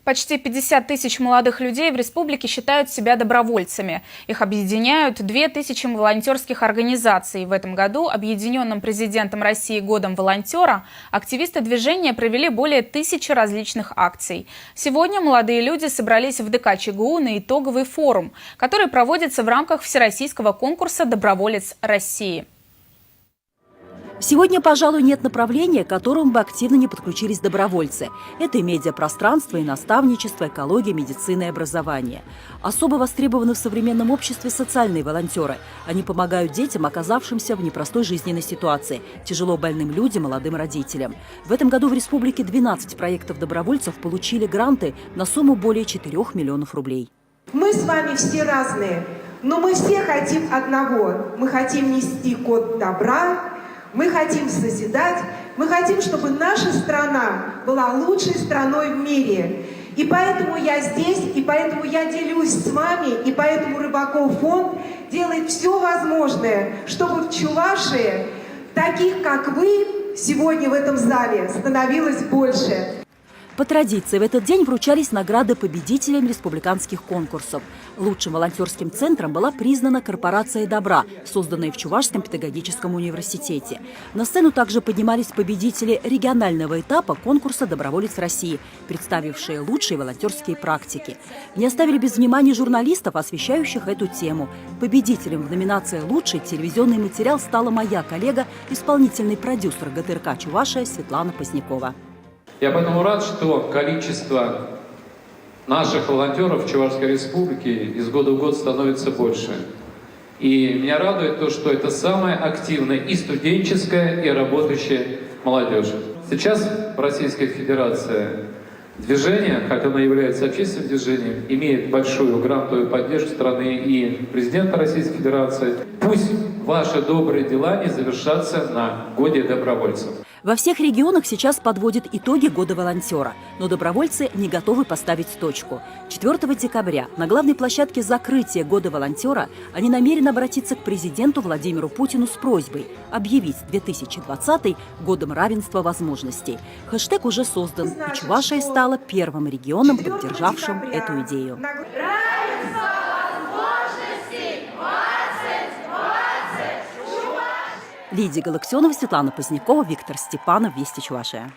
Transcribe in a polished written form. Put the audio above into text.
Почти 50 тысяч молодых людей в республике считают себя добровольцами. Их объединяют 2000 волонтерских организаций. В этом году объединенным президентом России годом волонтера активисты движения провели более 1000 различных акций. Сегодня молодые люди собрались в ДК ЧГУ на итоговый форум, который проводится в рамках всероссийского конкурса «Доброволец России». Сегодня, пожалуй, нет направления, к которому бы активно не подключились добровольцы. Это и медиапространство, и наставничество, экология, медицина и образование. Особо востребованы в современном обществе социальные волонтеры. Они помогают детям, оказавшимся в непростой жизненной ситуации, тяжело больным людям, молодым родителям. В этом году в республике 12 проектов добровольцев получили гранты на сумму более 4 миллионов рублей. Мы с вами все разные, но мы все хотим одного. Мы хотим нести код добра. Мы хотим созидать, мы хотим, чтобы наша страна была лучшей страной в мире. И поэтому я здесь, и поэтому я делюсь с вами, и поэтому Рыбаков фонд делает все возможное, чтобы в Чувашии таких, как вы, сегодня в этом зале становилось больше. По традиции, в этот день вручались награды победителям республиканских конкурсов. Лучшим волонтерским центром была признана корпорация «Добра», созданная в Чувашском педагогическом университете. На сцену также поднимались победители регионального этапа конкурса «Доброволец России», представившие лучшие волонтерские практики. Не оставили без внимания журналистов, освещающих эту тему. Победителем в номинации «Лучший телевизионный материал» стала моя коллега, исполнительный продюсер ГТРК «Чувашия» Светлана Позднякова. Я поэтому рад, что количество наших волонтеров в Чувашской Республике из года в год становится больше. И меня радует то, что это самая активная и студенческая, и работающая молодежь. Сейчас в Российской Федерации движение, как оно является общественным движением, имеет большую грантовую поддержку страны и президента Российской Федерации. Пусть ваши добрые дела не завершатся на годе добровольцев. Во всех регионах сейчас подводят итоги года волонтера, но добровольцы не готовы поставить точку. 4 декабря на главной площадке закрытия года волонтера они намерены обратиться к президенту Владимиру Путину с просьбой объявить 2020 годом равенства возможностей. Хэштег уже создан, и Чувашия стала первым регионом, поддержавшим эту идею. Лидия Галактионова, Светлана Позднякова, Виктор Степанов, Вести Чувашия.